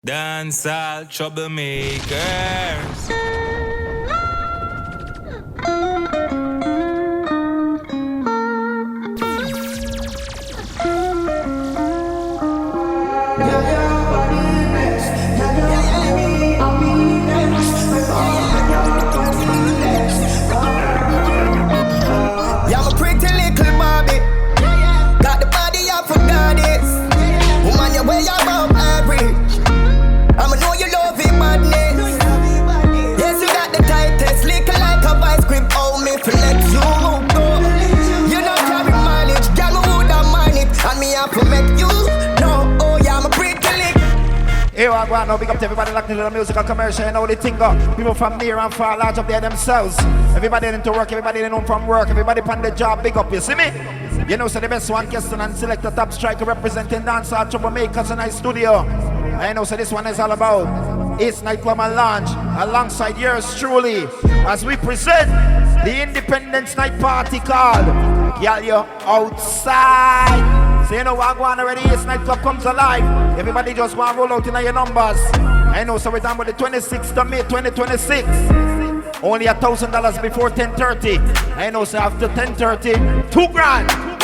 Dancehall Troublemakers. Yeah, I'm a pretty little Bobby. Got the body up for goddess. Woman, you wear your above average. I'ma know you love it, badness. Yes, you got the tightest. Lick like a vice grip. Oh, me flex you go. You know carry mileage. Girl, me woulda mind it. And me have to make you know. Oh, yeah, I'm a pretty little. Here I go now, big up to everybody locked into the musical commercial. You know the thing go. People from near and far, large up there themselves. Everybody into work, everybody in home from work, everybody on the job, big up, you see me? You know, so the best one, Keston and select the top striker representing Dancehall Troublemakers in our studio. I know, so this one is all about Ace Nightclub and Lounge, alongside yours truly, as we present the Independence Night Party called Gyal, you're outside. So you know what I'm going already, Ace Nightclub comes alive. Everybody just want to roll out in your numbers. I know, so we're done with the 26th of May 2026. Only $1,000 before 10:30. I know, so after 10:30, $2,000.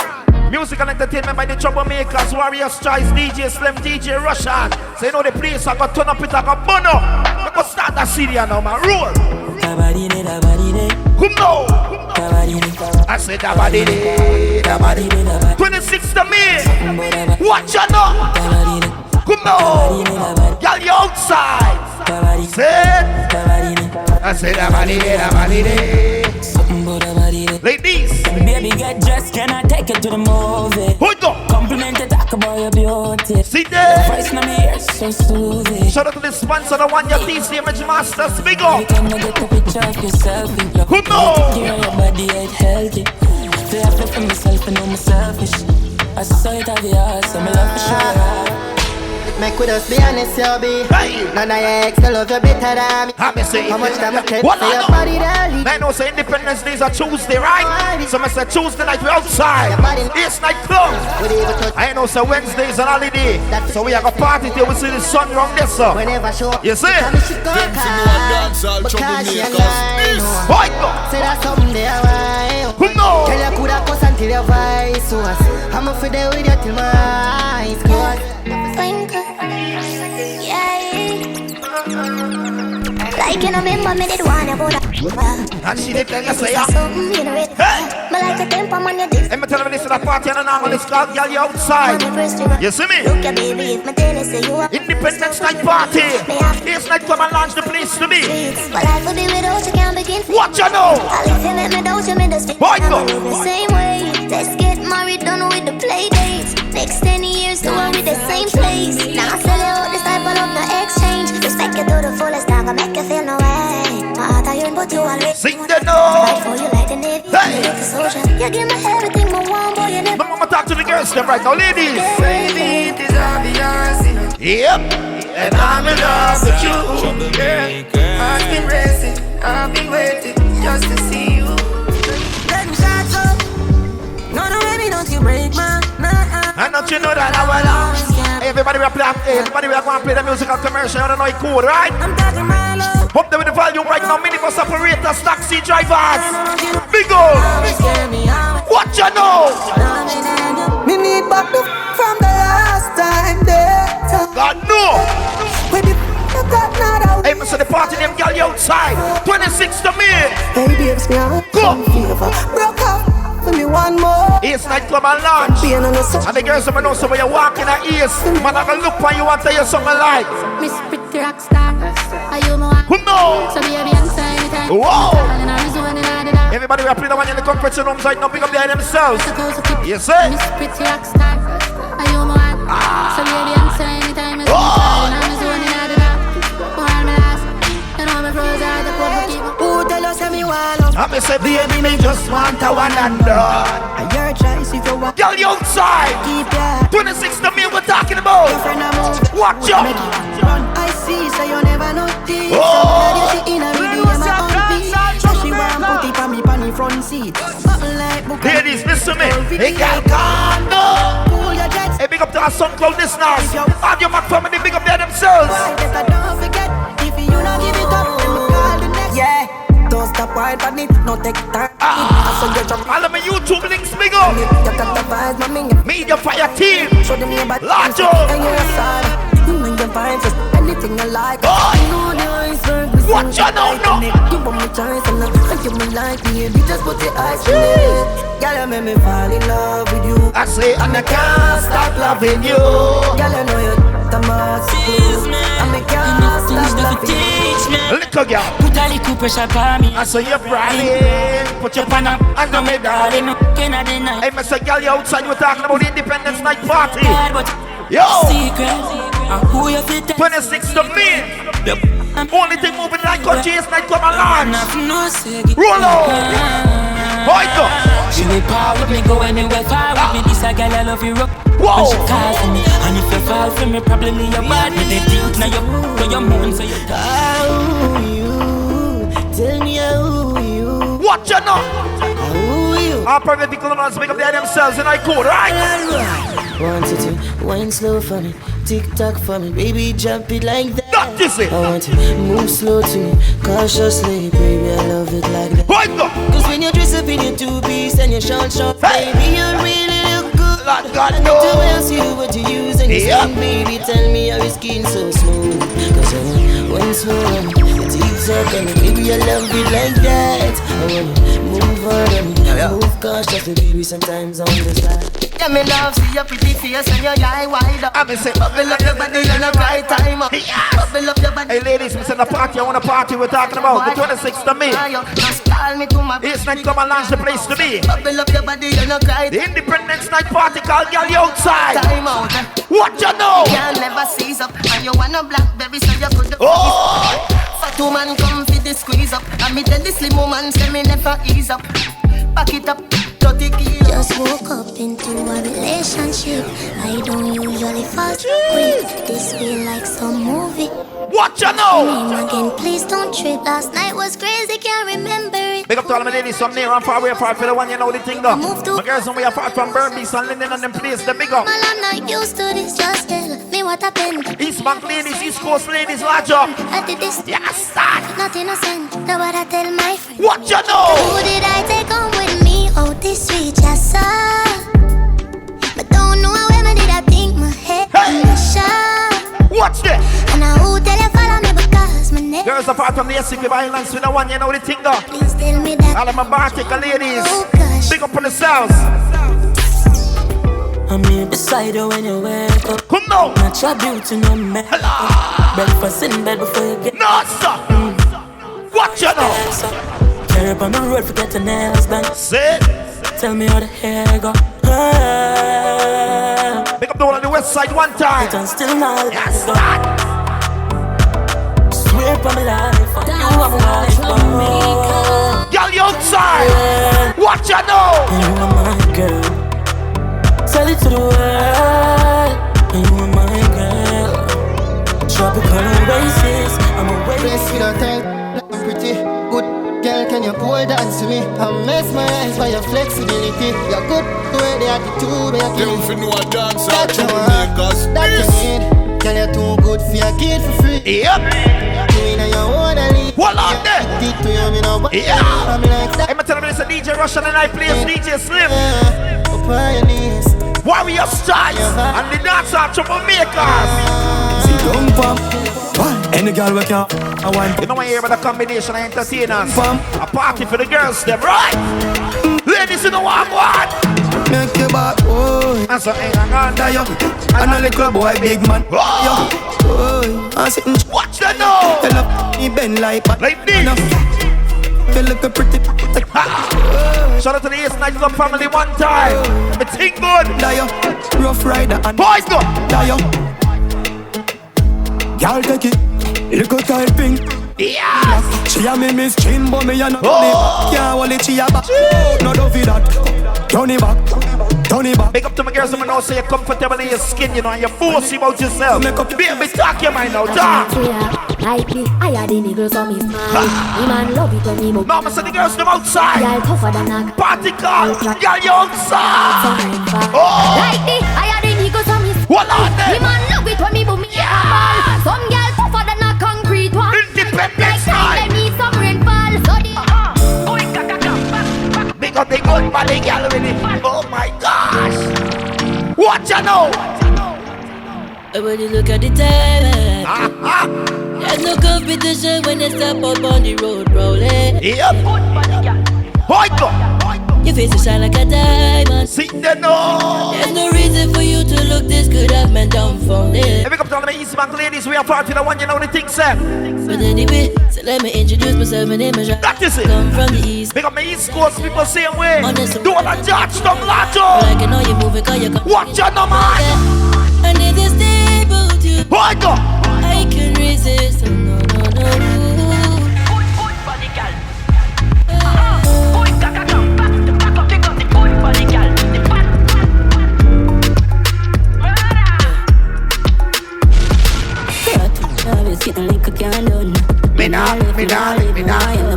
Musical entertainment by the Troublemakers, Warriors Choice, DJ Slim, DJ Russian. So you know the place I got turn up, it I got burn up. I got start that city now, man. Roll. Come now. I said dabadide, dabadide. 26th of May. Watch out now. Come now. Gyal, you outside. Said. I said dabadide, dabadide. Ladies, baby, get dressed, can I take you to the movie? Hold up. Compliment to talk about your beauty. See there. Voice in my ear, so soothing. Shout out to the sponsor, the one your DC Image Masters, big up. You can get a picture of yourself. Who knows? Your body ain't healthy. Feel happy for myself and know I'm selfish. I saw it at the house, I'm in love for sure. Make with us be honest, you be. None of your ex, I love you better than me. Let me see. How much time I take What for your body, darling? I know, say Independence Days are Tuesday, right? So I say Tuesday night, we're outside. It's night club. I know, say Wednesday's an holiday. So we are going to party till we see the sun round this up. You see? Dancehall Troublemakers. Boy, go. Say that's something there, right? Who knows? Tell you coulda cuss until your voice was. I'm a there with you till my eyes close. Like you know, remember me did one about that. And she did tell you, say, yeah. Hey! Me like the tempo man you did. Let me tell you this is a party and an angle, it's called Gyal, you outside. You see me? Look at baby, if me tell you say you are Independence Night Party. It's night come and launch the place to be. but life will be without you can't begin. What you know? I'll if you let me down, you me the stick. Boy, go. The same way. Let's get married, done with the play dates. Next 10 years, do it with the same place. Now I sell you out this type of no exchange. Respect you to the fullest, I'm gonna make you feel no way. My heart are young, but you already Sing the note. fight for you like the Navy. Hey. Like the soldier. You give me everything, my one boy, you never. I'm gonna talk to the girls them right now, ladies. Baby, it is obvious. Yep. And I'm in love with you, girl. I've been racing, I've been waiting just to see you. Let me shut up. No, baby, don't you break my heart. And don't you know that I will everybody will play, everybody will go and play the musical commercial. You don't know it cool, right? I'm talking my love. Up there with the volume right now, minibus operators, taxi drivers. Big ol'. What you know? Me need back the from the last time there. God no. When the got not out. Hey, Mr. The party them Gyal, you outside. 26th of May. Hey babes, me a Go. fever. Broke up for me one more. It's Nightclub and Lounge. Being on the sun. And the girls them know so when you walk in the east, man I can look for you and tell you something like. Miss Pretty Rockstar, are you my one? Who knows? So baby, I'm saying anytime. Whoa. And I'm zone and I did that. Everybody will play the one in the compression rooms right now, pick up there themselves. Supposed to keep Yes, sir. Miss Pretty Rockstar, are you my one? So baby, I'm saying anytime. And I'm zone and I did that. More my last, and all my bros are the public people. Who tell us me wall up? I say, baby, me just want a one and done. Your choice if you want. Gyal, you outside. Keep your 26th of May, we're talking about. friend a move. Watch out. I see, so you never know this. Oh. She in a video, my own beat. She want put it on me on the front seat. Like book. Ladies, listen to me. Hey, Gyal, calm down. Pull your jets. Hey, big up to our SoundCloud listeners. Have your Mac family, big up there themselves. Don't forget, if you not give it up, then we call the next. Yeah, don't stop right on it, no take time. All of my YouTube links, big up. Media Fire Team. Show them your body, Larger. and you're a side. You make them find just anything you like. You know the iceberg. What you know, no? You want me chance and I give me like me. You just put the ice in it. Girl, you make me fall in love with you. I say, and I can't stop loving you. Girl, I know you're the most good. And I can't stop loving you. Little girl. Put a little pressure on me. I say you're branding. Put your pan up under me, darling. Hey, Mr. Gyal, you outside, we're talking about the Independence Night Party. Yo! Who you fit? 26th of May. Only thing moving like country is night come along. Roll out! She will power with me, go anywhere far with me. This a girl I love you rock. Whoa. And she calls for me. And if you fall for me, probably you're bad. Me they think now you're moon, so you How you? Tell me how you? What you know? How you? Our private people don't speak up there themselves and I could, right? Want you to wine slow for me, tick tock for me, baby jump it like that. Not this it. I want you to move slow to me, cautiously, baby I love it like that. Right go. Cause when you dress up in your two-piece and your short, Hey. baby you really look good. Lord God, I need no. to ask you what you use and your skin, baby tell me how your skin so smooth. Cause when smooth, your teeth suck and baby I love it like that. I wanna move on, move cautiously, baby sometimes on the slide. Yeah, me love see your pretty face and your eye wide up. I'm say, Bubble up your body on the right time up. Bubble up your body. hey ladies, we said the party, I want a party we're talking about. The 26th of May. Just call me to my It's night come and launch the place to be. Bubble up your body on the right The Independence Night Party called Gyal outside. time out. What you know? Can't never seize up. And you want a blackberry so you could. Oh! Fat woman come fit the squeeze up. And me tell the slim woman say me never ease up. Back it up. Just woke up into a relationship. I don't usually fall so quick. This feel like some movie. What you know? Name again, please don't trip. Last night was crazy, can't remember it. Big up to all my ladies from near and far away, far for the one you know the thing though. Move to- My girls when we are far from Burmese and Linden and them place, the big up. Man, I'm not used to this, just tell me what happened. East Bank ladies, East Coast ladies, large up. I did this, Yes, start. not innocent. Now what I tell my friend. What you know? Who did I take home with me? Oh, this sweet just but don't know how I did I think my head in the shot. What's this? And I who tell you follow me because my neck. Girls apart from the SCP Islands with the one you know the thing though. Please tell me that. All of my Bartica ladies, Oh gosh. big up on the south. I'm here beside you when you wake up. Come now. Natural beauty, no man. Breakfast in bed before you get No, sir. What you know? so. Carry up on the road, forget your nails done. Say it. Tell me how the hair go. Big up the one on the west side one time. And still not let Yes, it go. start. Swear upon my life, you have a life for me. Gyal, you outside. Yeah. What you know? And you are my girl. Tell it to the world. And you are my girl. Tropical oasis, I'm a Bless oasis. you, don't tell, I'm pretty good. Girl, can you pole dance to me? I mesmerized by your flexibility. You're good, the way the attitude, where you Them keep fi know a Dancehall that you Troublemakers. want, that you need. Girl, you're too good for your kid for free. Yep. Doing on your own, I leave. Hold on there. Addicted to you, me no but Yeah. I'm like that. I'm telling you, it's a DJ Russian and I play DJ Slim. Up on your knees. Warrior Stars and the Dancehall Troublemakers. See, don't pump. Any girl we can. I want You know I hear about a combination of entertainers. Pump. A party for the girls, them right? Ladies, you know what I want? make you bad, boy. And so ain't I gonna die, yo. I know little boy, big man. Oh, Boy, I'm sitting. watch the know. Tell up, me bend like that. Like this. Feel like a pretty. Shout out to the East Night Club family one time. It's think good. Dio, rough rider and Boys go. Dio. Girl take it, little typing. Yes. She a me miss chin, but me a no Oh. can't hold it, she a back. No do for that. Turn it back, turn it back. Big up to my girls who know say you're comfortable in your skin, you know, and you're bossy about yourself. Make up- Baby, talk your mind now, talk. Like me, I had the niggas on me smile. Me man love it when me move. Mama said the girls them outside. Y'all tougher than a Party call. Girl, you outside. fine. Oh. Like me, I had the niggas on me What on there? Me man love it when me boom me ball. Some girl tougher than a concrete wall. Independence Like night. me some rainfall. So the Big up the good body girl with it. Oh my gosh. What you know? Everybody look at the time. There's no competition when they step up on the road, bro. Yep. Go. Your face is shine like a diamond. See the no. There's no reason for you to look this good. I've been down from there. Every couple of the East Bank ladies, we are part of the one you know the thing, sir. But anyway, so let me introduce myself. My name is Gyal. That is it. Come from the east. Big up my East Coast people same way. Honest. Do all the judge, don't latch Like I know you moving cause you come. Watch your no man. And it is stable to Go. I can resist.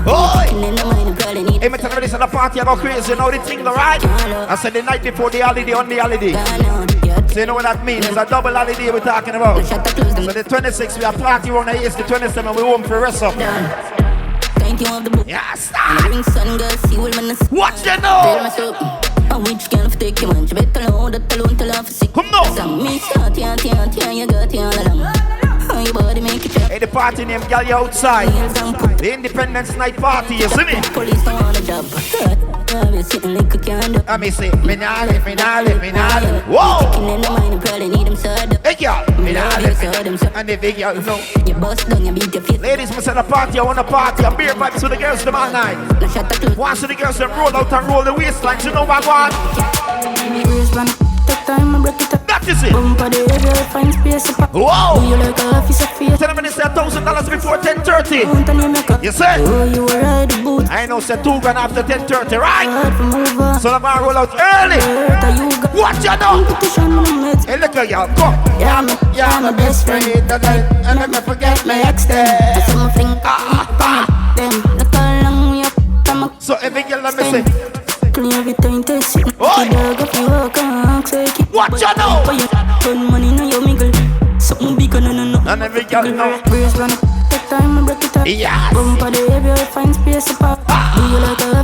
Oh, no. Hey, me tell you this on the party, I go crazy, you know the thing, right? I said the night before the holiday, on the holiday. So you know what that means? It's a double holiday we're talking about. So the 26th, we are party on the 8th, the 27th, we home for rest up. Yes, what you know? Come now. Hey, the party named Gyal outside. The Independence Night Party, you see me? Let me see. Finale. Whoa! Hey, Gyal. And the big girl, no. Ladies, we set a party, I want a party. A beer vibes with the girls tomorrow night. Once the girls them roll out and roll the waistline, you know what I want? That is it. Whoa! Tell them when they say $1,000 before 10:30. You say? I know say $2,000 after 10:30, right? So I'm gonna roll out early. What you know? Hey, look at y'all, come. Yeah, my best friend. And never forget my ex there. So every girl let me say. What you know? Money now you mingle. Something big no. And every girl know. Yes.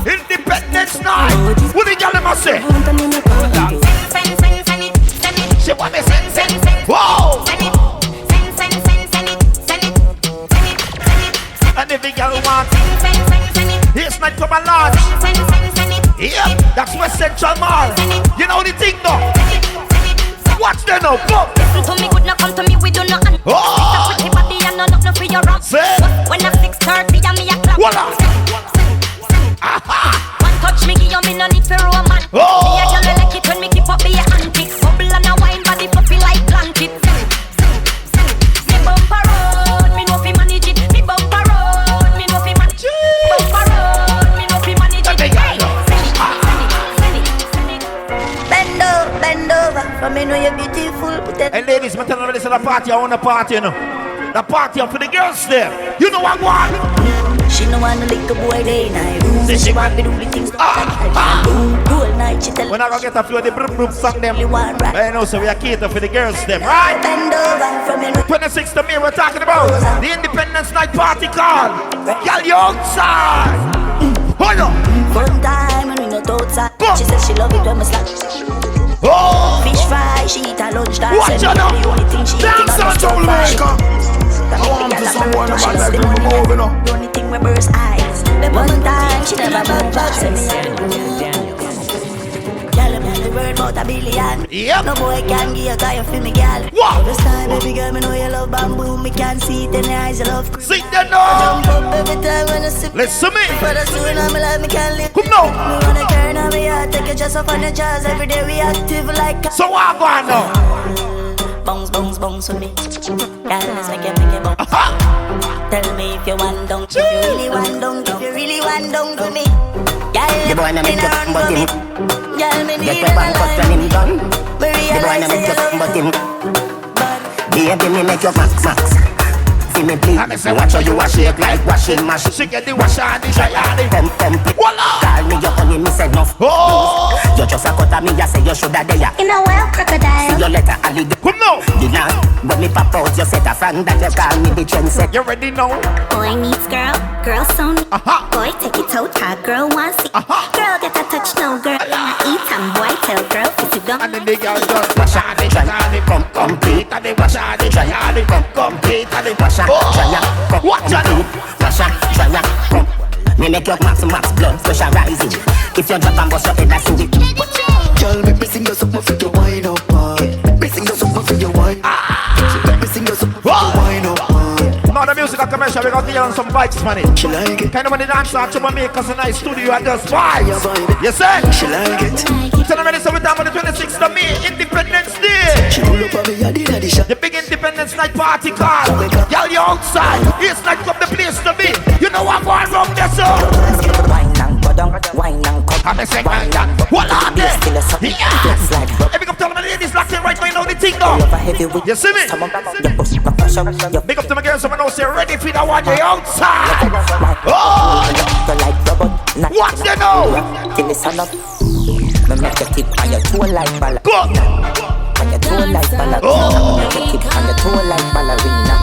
Independence night. What the girl must say? She want me send. Whoa. And every girl want. Here's night from a lodge. Yep, that's West Central Mall. You know the thing though. Watch them now, go. Listen to me, good now come to me, we do not. Oh! Pretty body and no for your rock. Say. When I'm 6:30 and me a clap. Voila. Aha. One touch me, give you me no need for romance. Oh! Me a girl like it when me keep up me a antics. Bubble and a wine body puffy like blanket. Me bumper road, me know fi manage it. Me bumper road, me know fi manage it. Bumper road, me know fi manage it. Bend over, from me know you're beautiful. And ladies, I'm telling you this is a party, I want a party, you know. The party up for the girls there. You know what I want? She no want to lick a boy day night. She want to do the things all night. She tell when I go get a few of the brum song them. you want right. I know, so we are cater for the girls them, right? Bend over from your 26th of May, we're talking about the Independence Night Party called Gyal, you outside. Hold on. Fun time and we not outside. Go. She says she love it when me slap. Oh! Fish fry, she eat her lunch time. Watch out now. The only thing she eat Dancehall Troublemakers. I want to someone about that people moving up. The only thing we burst eyes. One time she never back back. Gyal, I'm the word about a billion. Yep. No boy can give a guy a feel me, gyal. Wow. This time, baby girl, me know you love bamboo. Me can see it in your eyes, you love. Sing that now. Jump up every time when I sip. Listen to me. But as soon as me life, me can't live. Come now. Me wanna turn on me heart, take a chest off on the jazz. Every day we active like a So what going now? bounce with me. Girl, let's make it bounce. Tell me if you want down, if you really want down, if you really want down for me. Girl, The boy na make you but him. Girl, me Get need your back up and him done. Me The boy na realize make you you love but him. but Baby me make you max. see me bleed. Me watch how you a shake like washing machine. She get the wash and the dry and the Pump. voila. Call me your honey, me say no. Oh, You just a cut at me, you say you shoulda there. In a well, crocodile. See your letter, alligator. come now. You know, when me pop out, you set a fan that you call me the trendsetter. You ready now? Boy meets girl, girl so neat. Aha. Boy take it toe tag, girl wants it. Girl get a touch, no girl eat and boy tell girl if you don't. And then the girl just Wash out the dry, come complete. and they wash and they dry and they come complete and they Wash out, dry, come Watch out. complete. Wash out, dry, come. Me make your max blood pressure rising. If you drop and bust your head, I see it. Girl, make me sing you something for your wine up, Make me sing you something for your wine. Make me sing you something for your wine up, now the musical commercial, we got to on some vibes, man. She like it, Kind of when the dance out to my make us a nice studio and just vibes. You say? she like it. So now ready, so we're down on the 26th of May, Independence Day. She pull up on me, I did the shot. The big Independence Night party call. Y'all, you outside. It's like up the place to be. You know what going wrong there, so. Wine and go down, wine and come. I'm a second. What are they? Yeah. Hey, big up to all my ladies locked in right now, you know the thing though. You see me? Big up to my girls, someone else say ready for that one, you outside. Oh, watch them now. Till it's up. Me make you tip on your toe like ball. Go. On your toe like ballerina. Oh. Me make you tip on your toe like ballerina.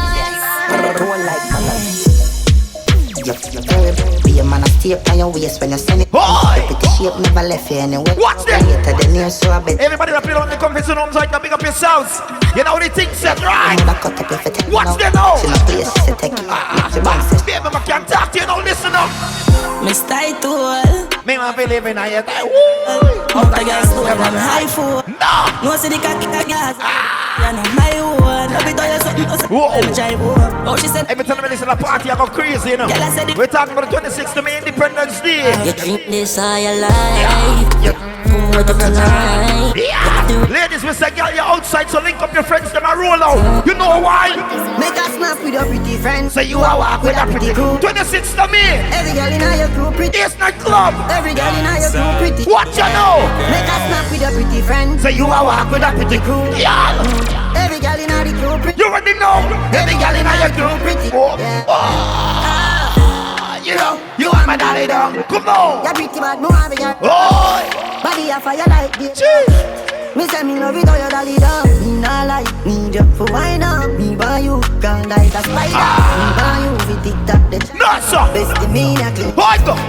On your toe like ballerina. Be a man of tape on your waist when you send it. Boy. Pretty shape never left you anyway. Watch them. Later than you so I bet. Everybody that play on the conference rooms right now, big up yourselves. You know the things set right. Cut up if you take Watch them now. She no place, she take it. She bounce it. Baby, I can't talk to you now, listen up. Mr. Tool. Me want to live in a yet. Out the gas store, I'm high for. No. No, see the cocky gas. You know my one. I'll be tired something. Whoa. Drive Oh, she said. Every time I listen to the party, I go crazy, you know. Girl, I said it. We're talking about the 26th of May, Independence Day. You drink this all your life. What the tonight? Yeah. Ladies, we say, girl, you're outside, so link up your friends, them and roll out. You know why? Make a snap with your pretty friends. Say you are walk with a pretty crew. 26th of May, Every girl in your crew pretty. East Night Club. Every girl in your crew pretty. What you know? Make a snap with your pretty friends. Say you are walk with a pretty crew. Yeah. Every girl in the crew pretty. You already know. Every girl in your crew. pretty. Oh. Yeah. You know, you are my daddy dog. Come on. You're pretty bad, no have a Oh. body a fire like this. Me say me love it all your dolly down. Me nah like, need you for wine up. Me buy you, girl like a spider. Me buy you for TikTok the No, sir. best in me a clip. Hold up.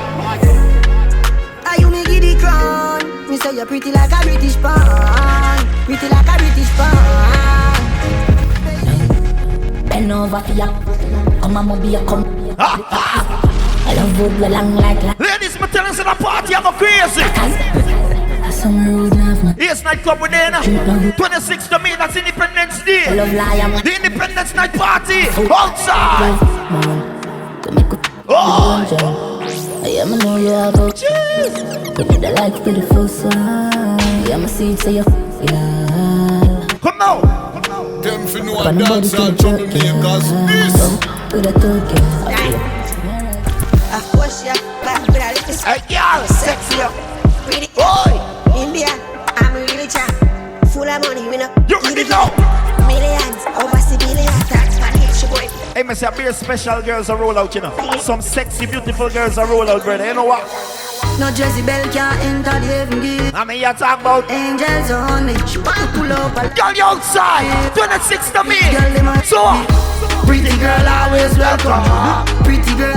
Are you me give the crown? Me say you're pretty like a British pan. Pretty like a British pan. Bend over for ya. Come on, be a come. I love wood long like that. Ladies, me telling you the party, I'm crazy. Some rude love, man. East Night Club with Dana. 26th of May, that's Independence Day. I love lie, I'm The Independence Night Party. Outside. to make it. Oh. I am a know you have a put me the light beautiful side. Yeah, my seed say you yeah. Come now. Them for no Dancehall Troublemakers. With a token. Of course, yeah, but with a little Hey, girl, sexy up. pretty. Boy. India, I'm really champ. Full of money, we know. You already know. Millions, over civilians, tax package, boy. Hey, me say a very special girls are roll out, you know. Some sexy, beautiful girls are roll out, brother. You know what? No Jezebel can't enter the heaven gate. I mean, you're talking about Angels only. She want to pull up a girl, you outside. 26th of May. girl, they might So, pretty girl always welcome. Pretty girl,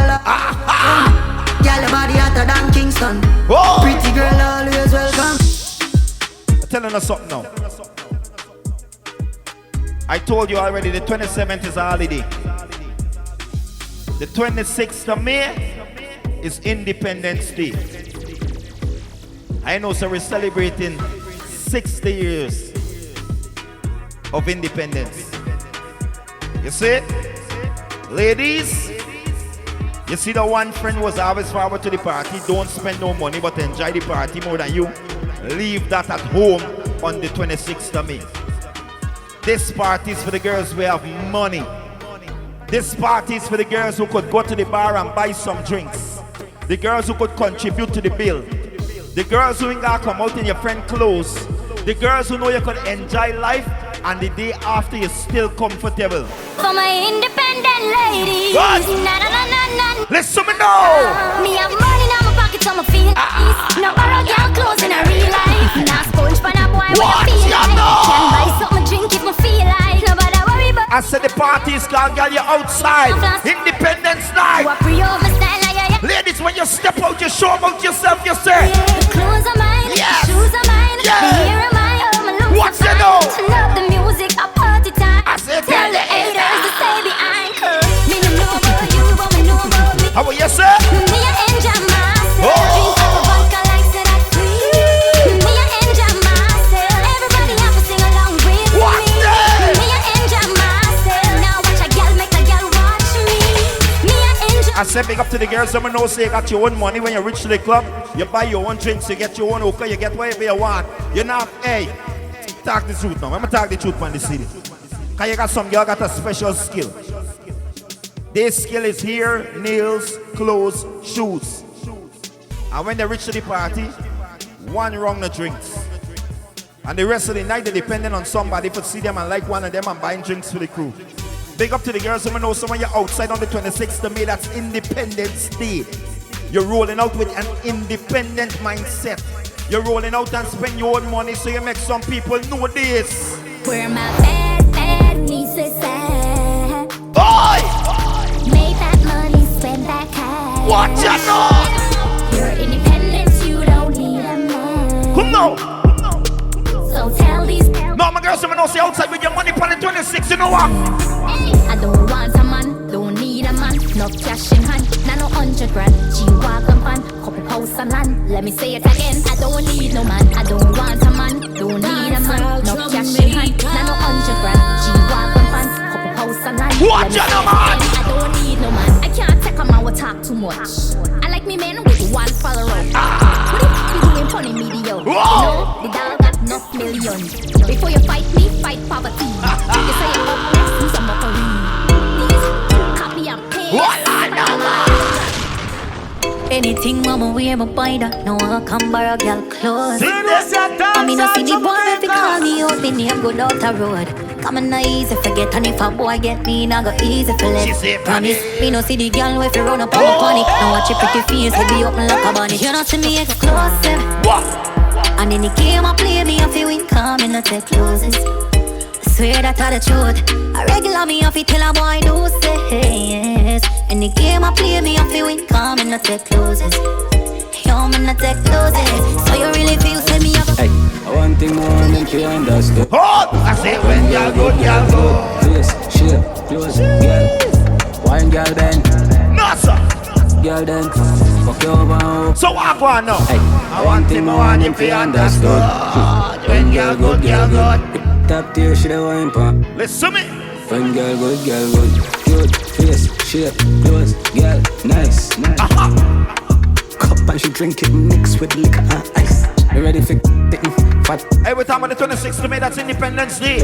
girl, your body hotter than Kingston. oh. Pretty girl always welcome. I'm telling us something now. I told you already, the 27th is a holiday. The 26th of May is Independence Day. I know, so we're celebrating 60 years of independence. You see? Ladies, you see the one friend was always forward to the party. Don't spend no money, but enjoy the party more than you. Leave that at home on the 26th of May. This party is for the girls who have money. This party is for the girls who could go to the bar and buy some drinks. The girls who could contribute to the bill. The girls who ain't gonna come out in your friend clothes. The girls who know you could enjoy life and the day after you're still comfortable. For my independent What? Listen me now. Me have money in my pocket, so me feel easy. No borrow girl clothes in a real life. Now sponge for a boy when I feel like. Can buy something drink if me feel like. Nobody worry about. I said the party is called Gyal, you're outside. Independence night. Ladies, when you step out, you show about yourself, you say. The clothes are mine, yes. the shoes are mine, yes. the hair are mine, oh my looks what are you know? I love the music, a party time. I said tell the haters to stay behind. Me no know about you, but me know about me. How about you, sir? Me a enjoy myself. Drink up a vodka like said I free. Me a enjoy myself. Everybody have to sing along with me. Me a enjoy myself. Now watch a girl make a girl watch me. Me a enjoy. I said big up to the girls. Some know say you got your own money when you reach to the club. You buy your own drinks, you get your own hookah, you get whatever you want. You're not, hey, talk the truth now. I'm gonna talk the truth from the city. Cause you got some girl got a special skill. This skill is hair, nails, clothes, shoes. And when they reach to the party, one wrong the drinks. And the rest of the night, they're depending on somebody to see them and like one of them and buying drinks for the crew. Big up to the girls who know someone you're outside on the 26th of May, that's Independence Day. You're rolling out with an independent mindset. You're rolling out and spend your own money so you make some people know this. Where my bad nieces at? Boy! Make that money, spend that cash. What you know? You're independent, you don't need a man. Come now! So tell these girls. No, my girls, someone don't say outside with your money for the 26th, you know what? I don't want a man, don't need a man. No cash in hand, nah no 100 grand. G-Wagon pan, couple house and land. Let me say it again, I don't need no man. I don't want a man, don't need a man. No cash in hand, nah no 100 grand. G-Wagon pan, couple house and land. What you know, man? I don't need no man. I can't take a man who talk too much. I like me men with one follower. What if you doing funny media? You know, the dog got enough million. Before you fight me, fight poverty. You say you're up next to some mockery. These copy and paste. What I know? Anything mama wear my buy that. No one come borrow girl clothes. I mean I see the boy if he call me out, me name go out the road. Come on easy forget, and if a boy get me, nah go easy for let. Promise me no see the girl if you run up on the panic. Now watch your pretty face, he be open like a bunny. You don't see me exclusive. And in the game I play me if you win, come in and take closes. Swear that I the truth. I regular me if you tell a boy do say yes. In the game I play me if you win, come in and take closes. Yo, man, I take closes. So you really feel say me up. Hey, one thing more than to understand. Hold! I say when y'all good, y'all go. Yes, shit, close, girl. Wine girl then. No, sir. Girl then. Fuck you over. So I go on now. Hey, one thing more than to understand. When y'all good, y'all good. Top tier, she the wine pump. Listen me. When girl good, good face, shape, clothes, girl, nice. Cup and she drink it mixed with liquor and ice. You ready for fat? Every time on the 26th of May, that's Independence Day.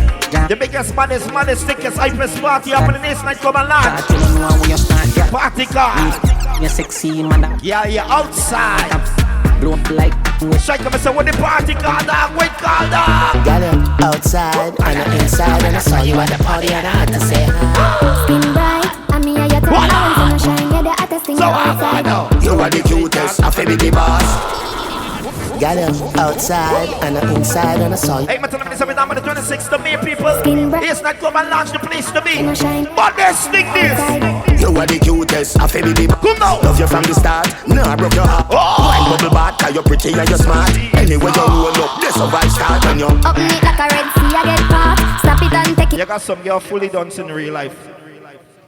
The biggest, baddest, maddest, thickest, hypest party happening this night. Come and launch. Party car. You're sexy, man. Yeah, you're outside. Blow up like Shake up and say what the party called dog, wait called dog. Got him outside and I'm inside, and I saw you at the party and I had to say hi. Skin bright, and me and your time and shine, you're the hottest thing outside. You are the cutest, I feel be the boss. Got him outside and I'm inside, and I saw you. Hey, man, tell me this every time on the 26th of May, people. It's not come and launch the place to be. But let's stick this. You are the cutest, I feel be the boss. Come now. Love you from the start, no I broke your heart. Wine bubble bath, cause you're pretty and you're smart. Anyway you roll up, this a vibe start on you. Up neat like a red sea, I get caught. Stop it and take it. You got some girl fully done in real life.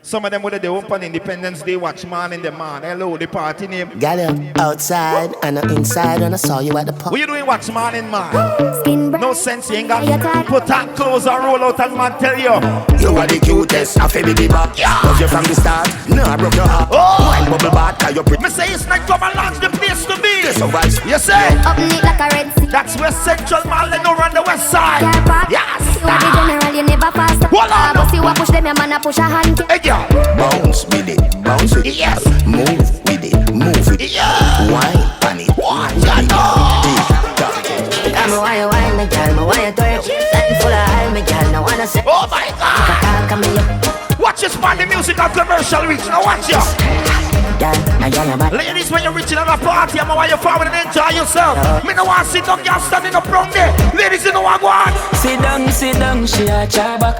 Some of them would have their open Independence Day watch man in the man. Hello, the party name. Got him outside and I'm inside, and I saw you at the party. What you doing watch man in man? Skin bright. No sense, you ain't got put on clothes and roll out and man tell you. You are the cutest, I feel be the boss. Love you from the start, no I broke your heart. Wine bubble bath, cause you're pretty. Me say it's not come and launch the place to be. This a vibe. You say? Up neat like a red sea. That's where Central Marlin over on the west side. Yes. You are the general, you never fast. Voila. Boss you a push them, your man a push a hand. Hey, girl. Bounce with it, bounce with it. Yes. Move with it, move with it. Yeah. Wine on it, What? wine on it. I'm a wine, my girl, my wine twerk. Line full of oil, my girl, no wanna say. Oh my God. Watch this party music musical commercial reach. Now watch ya. Ladies, when you're reaching on a party, I'm why you forward and enjoy yourself. Me no want sit down, girl standing up wrong there. Ladies, you know what I want. Sit down, she a try back.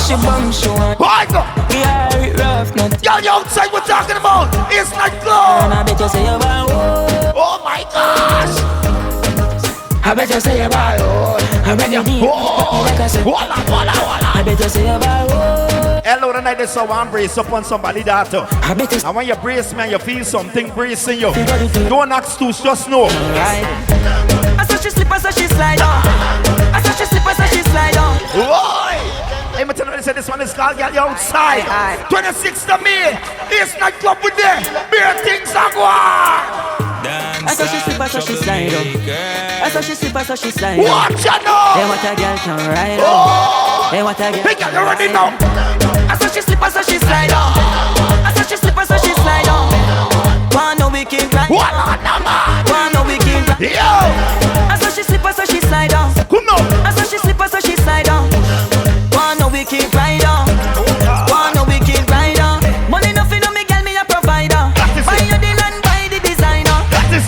She bang, she want. Why go? Yeah, it rough, not. Y'all, you outside, we're talking about. It's not close. And I bet you say you buy. Oh my gosh. I bet you say you buy. I bet you need. Walla. I bet you say you buy. Hello, tonight is so one brace up on somebody that. And when you brace, man, you feel something bracing you. Don't ask too, just know. Right. I saw she slip, I saw she slide on. I saw she slip, I saw she slide on. Why? Hey, me tell you, say this one is called Gyal, you outside. 26th of May, it's not club with them. Beer things are going. I saw she slip, I saw she slide on. I saw she slip, I saw she slide on. Watch out now. Hey, what a girl can ride on. Hey, what a girl. Hey, girl, you ready now? I saw she slip, I saw she slide on. I saw she slip, I saw she slide on. One no weekend right. One no weekend right. Yo. I saw she slip, I saw she slide on. Come on. I saw she slip, I saw she slide on. One no weekend right on. One no weekend right on. Money nothing on me, girl, me a provider. Buy your deal and buy the designer.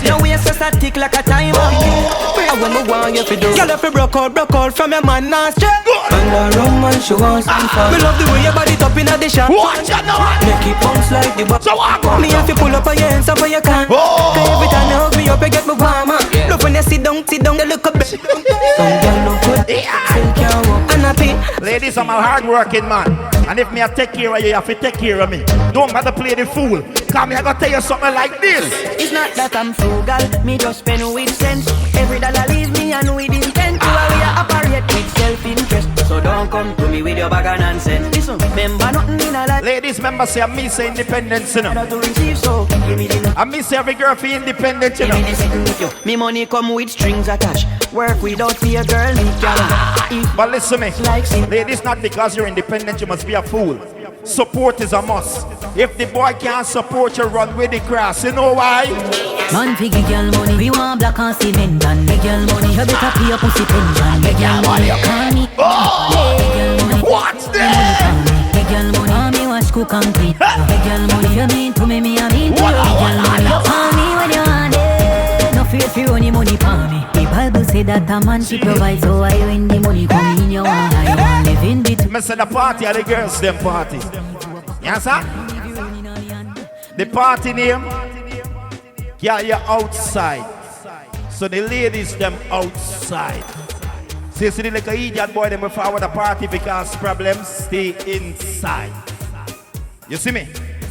Your waist so static like a timer. I wanna want you to do. Girl, if you broke out from your man, not straight. And the rum and she wants some fun. Me love the way your body top in the shop. Watch out now. Make it bounce like the box. So what? Me have to pull up on your hands up on your can. Cause every time you hug me up, you get me warmer. Look when you sit down, they look a bit. Some girl look good, still can't walk. And happy. Ladies, I'm a hard-working man. And if me I take care of you, you have to take care of me. Don't bother play the fool. Cause me I gotta tell you something like this. It's not that I'm frugal, me just spend with sense. Every dollar leaves me and with intent. To where we operate with self-interest. So don't come to me with your bag of nonsense. Listen, remember nothing in a life. Ladies, remember say I miss independence, you know. Not to receive, so give me the. I miss every girl for independent, you know. Give me the sitting with you. Me money come with strings attached. Work without fear, girl, me can't. But listen me, ladies, not because you're independent, you must be a fool. Support is a must. If the boy can't support you, run with the grass. You know why? Man figgy girl money, we want black and cement. And big girl money, you better pay your pussy pension. Big girl money, call me. What's that? Big girl money, me wash cook and clean. Big girl money, you mean to me, I mean to you. Big girl money, call me when you want it. No fear for any money for me. The Bible say that a man should provide, so why when the money come in your hand, I want live in between. Me say the party are the girls, them party. Yes, sir? The party name, Gyal, you're outside. So the ladies, them outside. So you see the little idiot boy, them will forward the party because problems stay inside. You see me?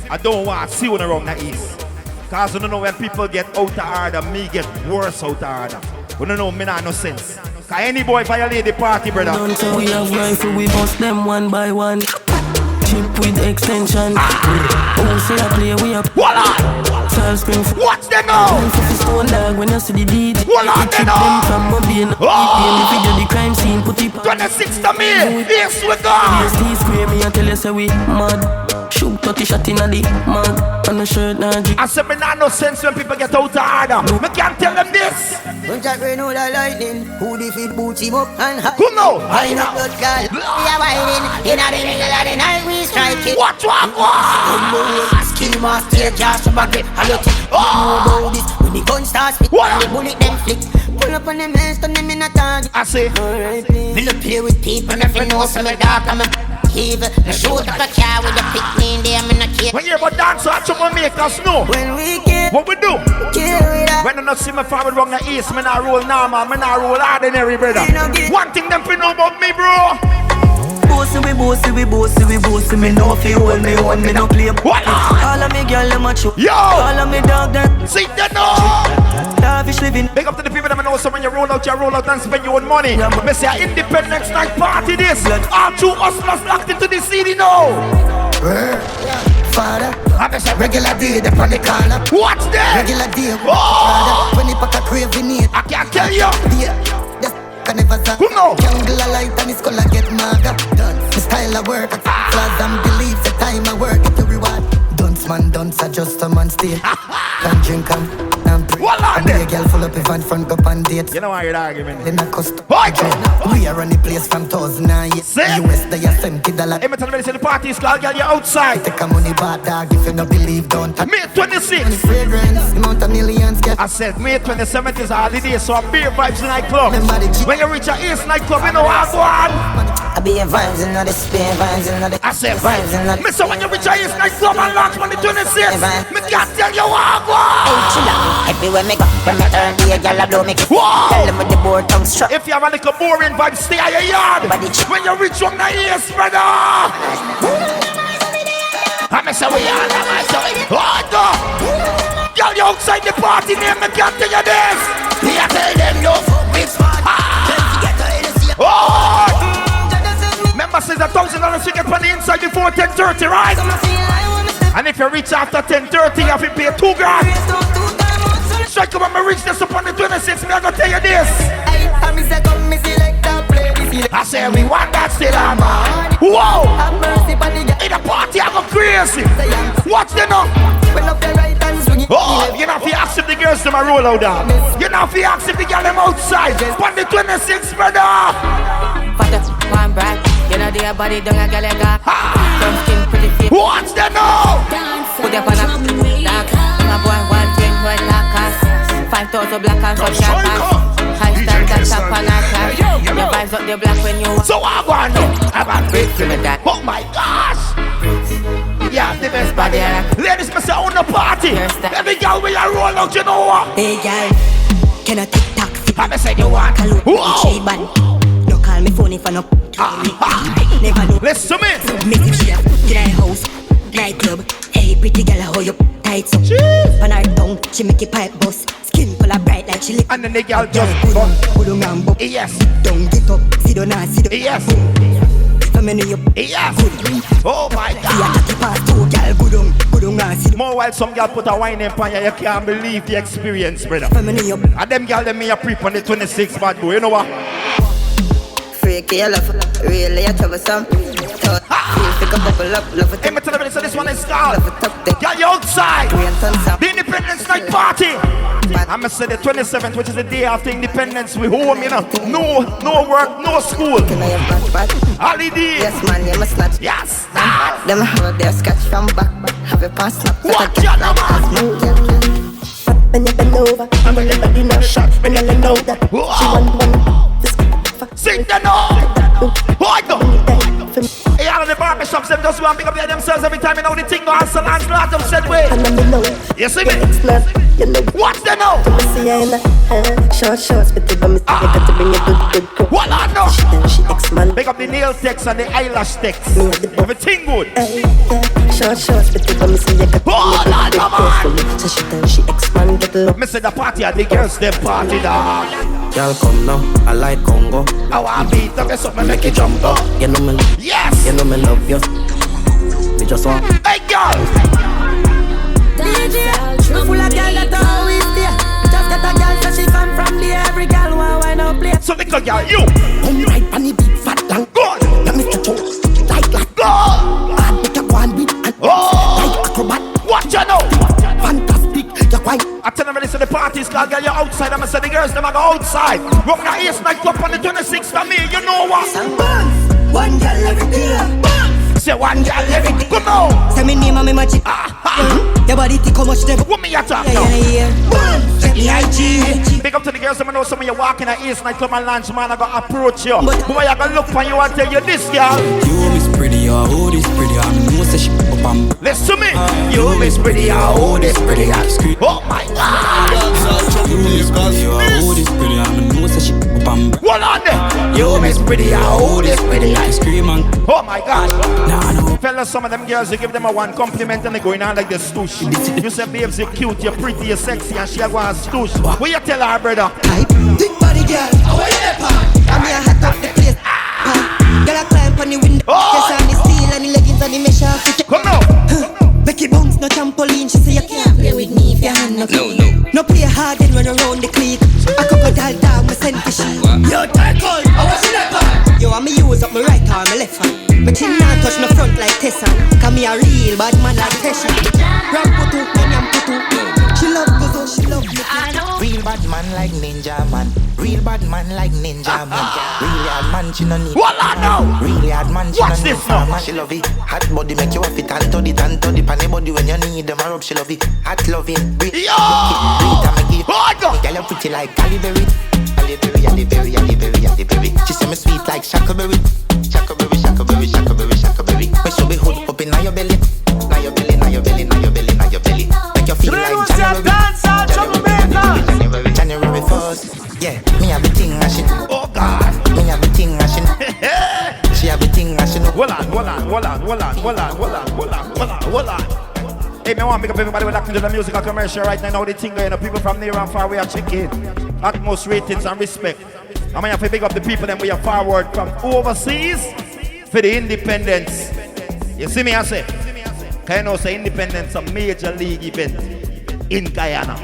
I don't want to see one around the east. Because you don't know when people get out of order, me get worse out of order. You don't know, me not no sense. Because any boy violate the party, brother. Don't say we have rifle, we bust them one by one. Chip with extension. Oh, say I play, we up. Voila! Watch them now! Stone dog when you see the deed. Voila, them now! From my being. Video the crime scene, put it 26th of May, yes we go! Yes, these scream me and tell you say we mad. Shoot 30 shot in the mad. On the shirt now. I said me not no sense when people get out of order. Me can't tell them this. Don't Jack rain out the lightning. Who the feet boots him up and high. Who know? I know blood girl. We are whining. In the middle of the night we strike it. Watch. Ski master, just a grip. I look it. Know about this. When the gun starts spit, and the bullet then flick. Pull up on them hands, turn them in a target. I say, me no play with people. Me friend know some dark. I'm a evil. Me shoot up a car with a pick me in there. Me no care. when you're about Dancehall Troublemakers, know when we get what we do. When I not see me forward wrong the east, me not roll normal, me not roll ordinary, brother. One thing them know about me, bro. Bossy, me know if you hold me on, me no play. All of me girl, them a show. Yo! All of me dog, them see that no! Lavish living. Big up to the people that know so when you roll out and spend your own money. Me say a Independence Night party this. All two hustlers locked into the city now. Father, I'm a regular day, the on the corner. What's that? Regular day, father, when you pack a craving it. I can't tell you. Can never stop. Who know? Candle a light and it's gonna get maga. The style of work, flaws and beliefs, the time I work, it's the reward. Dunce man, dunce, just a man stay. Can't drink 'em, now and pray. What be a girl full up if and front up and date. You know why you're arguing? Then I cost. What? We are on the place from 2008. US they are $70. Every time I say the party is called, girl, you're outside. Take a money back, dog, if you no believe, don't touch. May 26. Fragrance, amount of millions get. I said May 27th is a holiday, so a beer vibes nightclub. When you reach a East nightclub, you know how go on. I be a vibes in the spin, vibes in the. I said vibes in the. Mister, when you reach a East nightclub and launch on the 26th, me can't tell you how go on. Hey, chill out. Everywhere me go, when me turn the girl, I blow me kiss. Tell them with the board tongue struck. If you have a little boring vibe, stay at your yard. When you reach on the East, brother. I'm say we all have my story. Girl, you outside the party name, me can't tell you this. Me I tell them no fuck with smart. Remember, says $1,000 you get on the inside before 10:30, right? And if you reach after 10:30, you have to pay $2,000. Strike up when me reach this up on the 26th, me I gonna tell you this. I say we want that still on, man. Whoa! In the party I go crazy. Watch them up. Oh, you know if you ask if the girls them a roll out down. You know if you ask if the girl them outside. On the 26th, brother. For the one brag, you know the body don't a girl got. From skin pretty fit. Watch them now. Put up on a dark. My boy one drink white like 5,000 black and some sharp. High stand and top on our class. Your vibes up the black when you. So I want to have a big feeling that. Oh my gosh. Yeah, the best body. Ladies, me say on the party. Every girl we are roll out, you know what? Hey girl, can I TikTok? I'm say you want. Whoa. No call me phone if I no. Never know. Listen to me. Make it share. Get a house, nightclub. Hey pretty girl, how you tight so? On her tongue, she make it pipe bust. Skin color bright like she lick. And then the girl just yes. Don't get up, sit down and sit down. Yes. Yes. Oh my God. More while some girl put a wine in pan, you can't believe the experience, brother. And them girl them me a prep on the 26th bad boy, you know what? Freaky, I love it. Really, I troublesome. Pick a bubble up, love it. Hey, me tell you, so this one is called Girl, you outside. The Independence Night Party. I'm gonna say the 27th, which is the day after Independence. We home, you know. No work, no school. Holiday. Yes, man, you must not. Yes. Them have their sketch from back. Have a pass snap. What you know? When you bend over, I'm a little bit no shot. When you lean over, she want one. Sing the note. What the? Hey, all of the barbershops, them just want to pick up themselves every time you know the thing go on salons, lot of said way. You see me? What's the note? Short, but you got to bring a good crew. What I know? She ex-man. Pick up the nail text and the eyelash text. Everything good. Short, but you got to bring a good crew. So she ex-man get low. Me say the party at the girls, them party dog. Girl come now, I like Congo. I want beat up, it's up, me make it jump up. You know me, yes. You know me love you. Me just want. Hey girl. DJ, full of girl that always there. Just get a girl so she come from the every girl want no play. So little girl, you come right on the big fat long. Good. Now Mr. Joe, like go. Bad but you go on with and like acrobat. What you know? Fantastic, you're quite. I tell them when they say the party's called, girl, you're outside. I'm gonna say the girls, them I go outside. Rock the East night club on the 26th for me, you know what? One girl every day. Say one girl every day. Come on. Say me name and me magic. Your body think how much they. What me you talk now? Big up to the girls, I know some of you walking at East night club and lunch, man, I gotta approach you. Boy, I gotta look for you and tell you this, girl. You miss pretty, oh, this pretty. I know say she up on. Listen to me. You miss pretty, oh, this pretty. Oh my God. You miss pretty, oh, this pretty. I know say she up on. What on there? You miss pretty, oh, this pretty. Scream on. Oh my God. Nah, no. Fellas, some of them girls, you give them a one compliment and they going on like the stoosh. You say, babes, you're cute, you're pretty, you're sexy, and she a go and stoosh. What you tell her, brother? Big body girl, how are you there, pa? I'm here hot up the place. Girl, I climb on the window. Just on the steel and the leggings and the mesh off. Come now. Make it bounce, no trampoline. She say you can't play with me if your hand no clean. No play hard and run around the clique. A crocodile dog, me send for she. Yo, tackle, how was you there, pa? Yo, I'm a use up my right arm, my left hand. My chin not touch my front like Tessa. Cause me a real bad man like Tesha. Rock putu, me am putu. She love Guzo, she love me. bad man like ninja man. Real bad man like ninja man. Really hard man, she no need. Voila now. Really hard man, she no Watch need. this now. She love it. Hot body make you have it. And to the panny body when you need them. I rub she love it. Hot loving. Breathe. Yo. Breathe and make it. Girl you pretty like Halle Berry. Halle Berry, Halle Berry, Halle Berry, Halle Berry. She say me sweet like Shackleberry. Shackleberry, Shackleberry, Shackleberry, Shackleberry. Me should be hood up in your belly. Now your belly, now your belly, now your belly, now your belly. Make you feel like January. Dancehall Troublemakers. January 1st. Yeah, me have the thing and she. Oh God. Me have the thing and she. She have the thing and she. Hold on. Hey, me want to pick up everybody with acting to the musical commercial right now. The thing going, the people from near and far we are checking. Utmost ratings and respect. I mean, have to pick up the people that we are forward from overseas for the independence. You see me, I say? Can you know say independence a major league event in Guyana?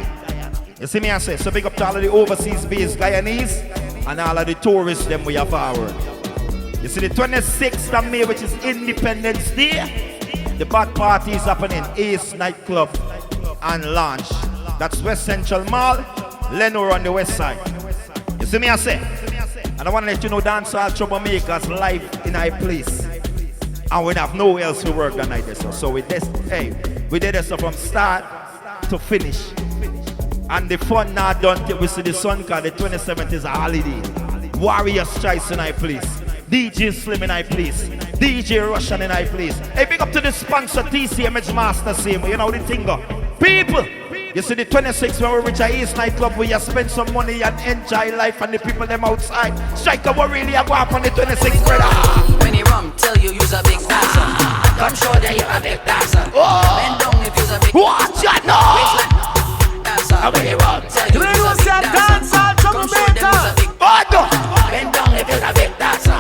You see me, I say? So pick up to all of the overseas based Guyanese and all of the tourists them we are forward. You see the 26th of May, which is Independence Day. The back party is happening Ace Nightclub and Lounge. That's West Central Mall, Lenore on the west side. You see me, I say? And I want to let you know Dancehall Troublemakers live in our place. And we have nowhere else to work than like this. So we did this from start to finish. And the fun not done till we see the sun, because the 27th is a holiday. Warriors Choice in our place. DJ Slim in our place. DJ Russian in our place. Hey, big up to the sponsor TCMH Master Same. You know the thing go. People, you see the 26th when we reach a East Nightclub, we spend some money and enjoy life and the people them outside. Strike up what really go up on the 26th, brother. When you rum, tell you you's a big dancer. Come show that you're a big dancer. Bend down if you's a big watch that now. Dancer. When you rum, tell you you's a big dancer. Come show them you's a big dancer. Bend down if you's a big dancer.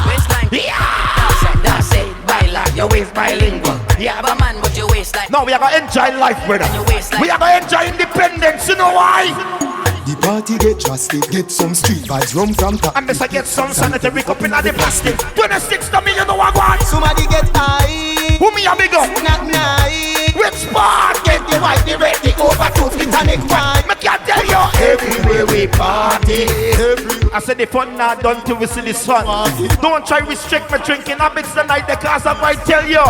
Waistline, that's it, baila, your waist bilingual. Yeah, but man, what you waist like? No, we are gonna enjoy life, brother. We are gonna enjoy independence, you know why? The party get drastic, get some street vibes, rum from top. And this I get some sanitary cup in the plastic. 26 to me, you know what I want? Somebody get high. Who me a big up? Not nice. Which part? Get the white, the red, the over, two feet and the crime. I can't tell you. Everywhere we party. I said the fun not done till we see the sun. Don't try restrict my drinking habits tonight, the cause I might tell you.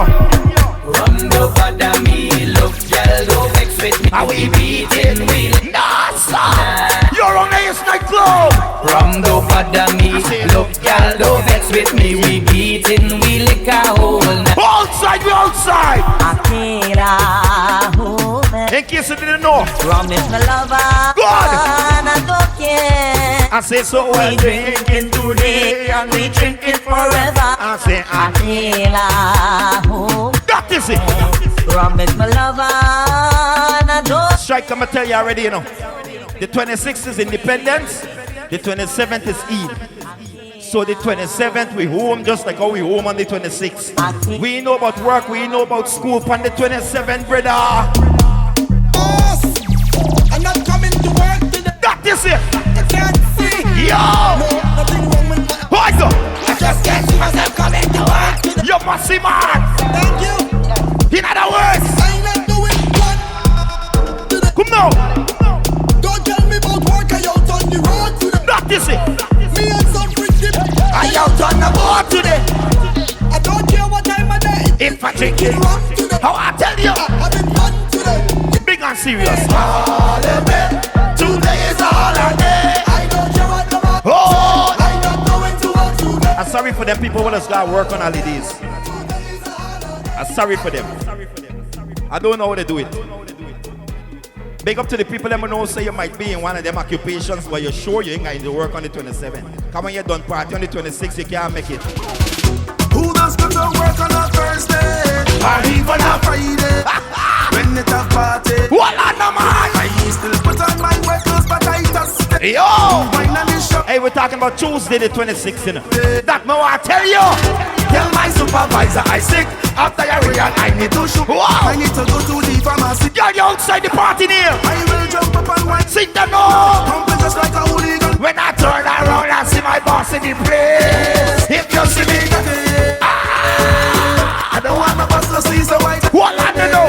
Rum do bother me, look, girl, don't vex with me. Are we beating we? Nah, son. You're on Ace Nightclub. Rum do bother me, look, girl, don't vex with me. We beating we lick a hole. Outside, we outside. Akira, in case you didn't know. Rum is my lover. God. And I don't care. I say so well. We drinking today and we drinking forever. I say Akira. That is it. Rum is my lover. And I don't. Strike, I'ma tell you already, you know. The 26th is Independence. The 27th is Eid. So the 27th we home just like how we home on the 26th. We know about work, we know about school on the 27th, brother. Boss, I'm not coming to work today. That is it. I can't see. Yo. No, nothing wrong with my. What? I just can't see myself coming to work today. You must see, man. Thank you. In other words, I'm not doing one today. Come now. Don't tell me about work, I out on the road today. That is it. Me and some pretty. I out on the board today. I don't care what time of day. If I drink it, how I tell you, having fun today. Big and serious. Holiday. Today is a holiday. I don't care what the man. Oh, I'm not going to work today. I'm sorry for them people who just got work on holidays. I'm sorry for them. I don't know how they do it. Big up to the people that know say you might be in one of them occupations, but you're sure you ain't going to work on the 27th. Come on, you're done party on the 26th, you can't make it. Who does go to work on a Thursday? Or even a Friday? When it's a party. What on the man? I still put on my work clothes, but I just stay. Yo! Hey, we're talking about Tuesday the 26th, you know. That more I tell you. Tell my supervisor I sick. After I real, I need to shoot. Wow. I need to go to the pharmacy. Girl, you outside the party now. I will jump up and wine. Sing the note. Pumping just like a hooligan. When I turn around and see my boss in the place. If you see me, I don't want my boss to see, so I what I know?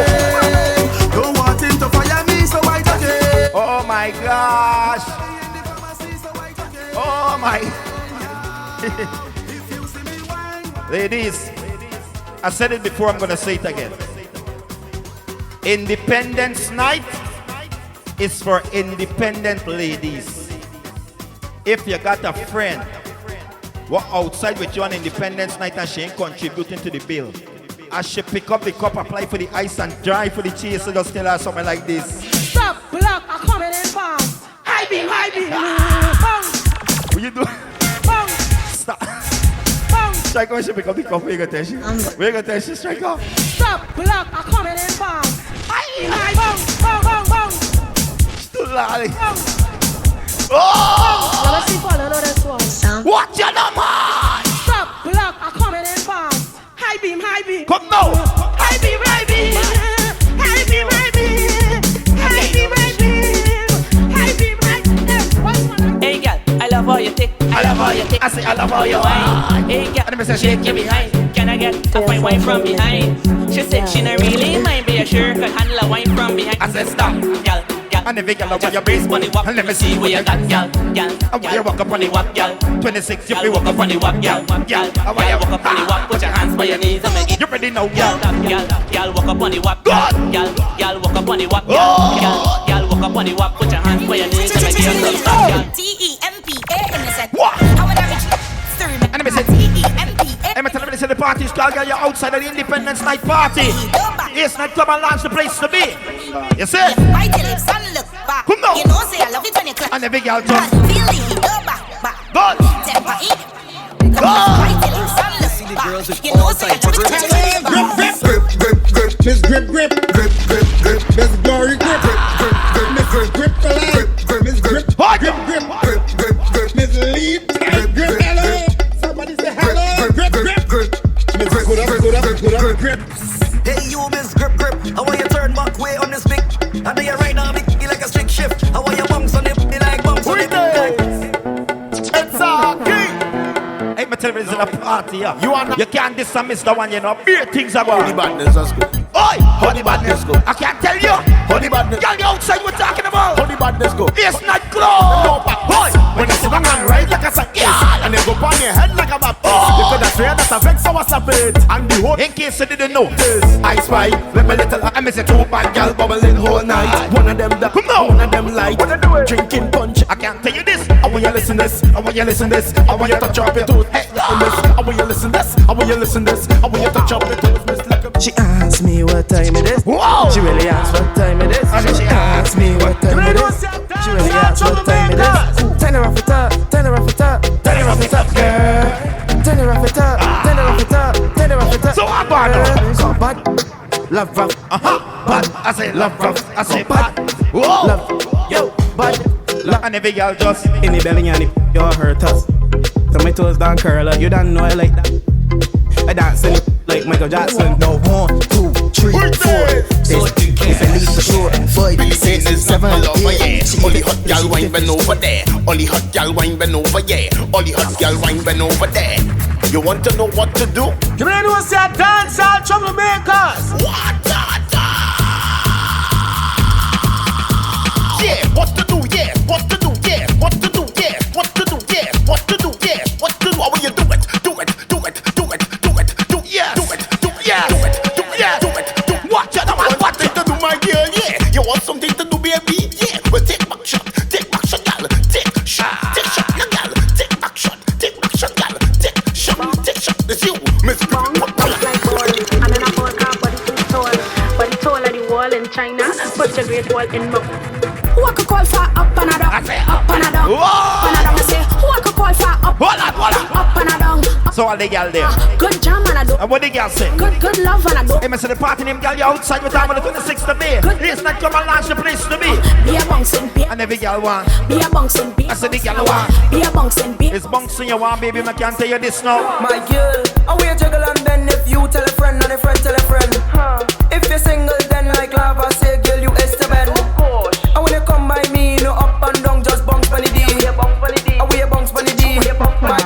don't want him to fire me, so I Oh my gosh. Ladies, I said it before, I'm gonna say it again. Independence Night is for independent ladies. If you got a friend walk outside with you on Independence Night and she ain't contributing to the bill, as she pick up the cup, apply for the ice and drive for the cheese, so just tell her something like this. Stop, block, I'm coming in fast. High beam, What you do? Stop. Strike when she pick up the cup, where you gonna tell she? Where you gonna tell she, strike up? Stop, block, I'm coming in fast. High beam, Still lying. Oh! Let's see for another one. Watch your number! Stop, block, I'm coming in fast. High beam, come now! High beam, high beam, high beam, high beam, high beam, high beam, high beam. Hey girl, I love how you tick. I love how you tick. I say I love how you whine. Hey girl, let me say shake your behind. Can I get a fine wine from behind? She said she not really mind, be sure could handle a wine from behind. I said stop, girl. And if you can love your base money walk, let me see where you got, girl. And why you walk up on the walk, girl? 26, you walk up on the walk, girl. And why you walk up on the walk? Put your hands by your knees and make it. You ready now, girl? Girl, walk up on the walk, girl. Girl, walk up on the walk, girl, walk up on the walk. Put your hands by your knees and make it. TEMPA. What? How would I reach? And let me say TEMPA. Let me tell you, the party is called, girl. You're outside of the Independence Night party. Yes, night club and lounge, the place to be. You see? I tell him, son, look back. Come now. You know, say I love it when you clap. And the big girl just feel it, go back. Good. Temper it. I tell him, son, look back. You know, say I love it when you clap. Miss grip, Miss glory, grip, Miss grip for life, Miss grip, Miss lead, grip, hello. Somebody say hello, grip, Miss grip. Hey you, Miss Grip, how are you turn back way on this big? I know you right now, big like a strict shift. How are you bounce on it, like bounce on it? It's a key. Hey, my television is a party, yeah. You can't dismiss the one, you know. Beer things about. How the badness, let's go. Oi! How the badness go? I can't tell you. How the badness? Girl, you outside, we're talking about. How the badness go? It's not close. Oi! When you sit down and ride like a sack, and you go on your head like a baptist. You could have swear that a vex, so I slap it. And the whole in case you didn't know, I spy, let me little, I miss a two bad girl bubbling whole night. One of them dark, one of them light. What I do? Drinking punch. I can't tell you this. I want you listen this. I want you listen this. I want you touch up your toes. Hey, I want you listen this. I want you listen this. I want you touch up your toes, Miss Like a. She asked me what time it is. Wow. She really asked what time it is. She asked me what time it is. She really asked what time it is. Turn her off it up, turn her off it up, turn her off it up, girl. Turn her off it up, turn her off it up, turn her off it up. So I'm bad. So bad. Love rough. Bad. I say love rough. I say bad. Whoa. Love. Yo, bad. And every girl just in the belly and the you hurt us. So my toes down curl up. You don't know I like that. I dance in like Michael Jackson. No 1, 2, 3, 4. It's a lead for sure. 5, 6, 7, 8. Only hot girl wine bend over there. Only hot girl wine bend over, yeah. Only hot girl wine bend over there. You want to know what to do? Come here, what's that? Dancehall Troublemakers. What the? Yeah, what to do? Yeah, what to do? Yeah, what to do? Yeah, what to do? Yeah, what to do? Yeah, what to do? How will you do it? Do it, do it, do it, do it, do it, yeah, do it, do it, yeah, do it, do it, yeah, do it, do it. What you want something to do, my girl? Yeah, you want something to do, baby? Yeah, well take back shot, girl, take shot, no girl, take back shot, girl, take shot. It's you, Miss Brown. I'm in a podcast, body too tall. Body tall at the wall in China. Such a great wall in Mount. Who I could call for up and a down? I say up and a down. Up and a down. I say who I could call for up. Up and a down. So all the girl there. Good jam and a do. And what the girl say? Good love and a do. Hey, me say the party name girl, you outside with time on the 26th of May. It's not come and launch the place to be. Be a bouncing beer. And every girl want. Be a bouncing beer. I say the girl want. Be a bouncing beer. It's bouncing you want, baby. I can't tell you this now. My girl, I will juggle and then if you tell a friend and a friend tell a friend. If you're single then like lava, say girl you Esteban. And when you come by me, no up and down, just bounce for the D. I will bounce for the D.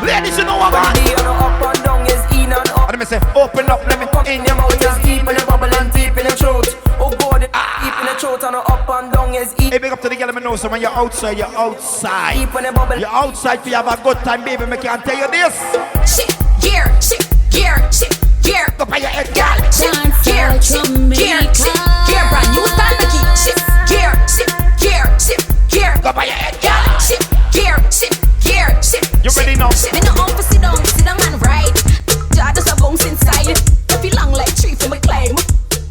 Ladies, you know what I mean? No up and down is in and up. Let me say, open up, let me in your mouth is deep and your bubble and deep in your throat. Oh God, deep in your throat. out and up and down is easy. Hey, big up to the girl, me know, so when you're outside, you're outside. Deep when they bubble. You're outside for you have a good time, baby, me can't tell you this. Shit, gear, shit, gear, shit, gear. Go by your head, girl. Shit, gear, shit, gear, shit, gear. Brand new style, Mickey. Shit, gear, shit, gear, shit, gear. Go by your head, girl. Shit, gear, shit, gear, shit. You ready now? Me no on for sit down and ride. I just a bounce inside. I feel long like tree for my climb.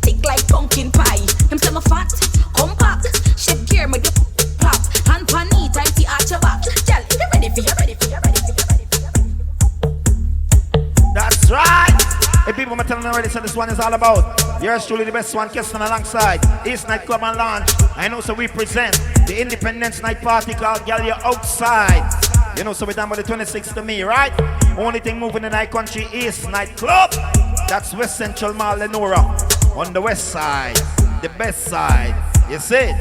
Thick like pumpkin pie. Him say my fat, compact. Shit gear, me get pop. Hand pan knee, time to arch your back. Girl, you ready for you, ready for you, ready for you, ready for you, ready for you. That's right. Hey, people, I'm telling you already, so this one is all about. Yours truly, the best one, Keston alongside East Night Club and Lounge. I know, so we present the Independence Night Party called Gyal, you're outside. You know, so we're down by the 26th to me, right? Only thing moving in our country is nightclub. That's West Central Mall, Lenora. On the west side, the best side. You see?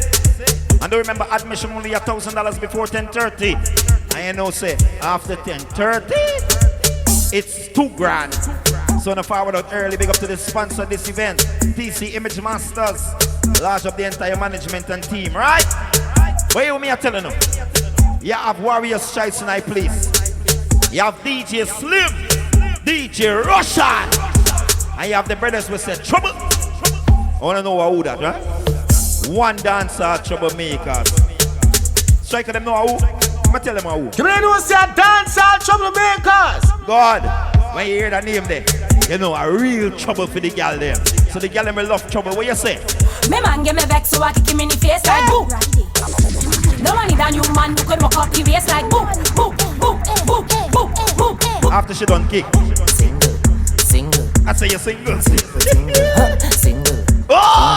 And do remember, admission only $1,000 before 10:30. And you know, say, after 10:30, it's $2,000. So, no forward out early, big up to the sponsor of this event, TC Image Masters. Large up the entire management and team, right? What you me are telling them? You have Warriors Choice tonight, please. You have DJ Slim, DJ Russian, and you have the brothers who said Trouble. I want to know who that, right? One Dancehall Troublemakers. Strike them know who? I'm going to tell them who. Give me the news, Dancehall Troublemakers. God, when you hear that name there, you know a real trouble for the girl there. So the girl them will love trouble. What you say? Me man give me vex so I kick him in the face like boom. No one need a new man who could walk up the waist like boom, boom, boom, boom, boom, boom, boom. After she done kick. Single. I say you're single. Single. Oh!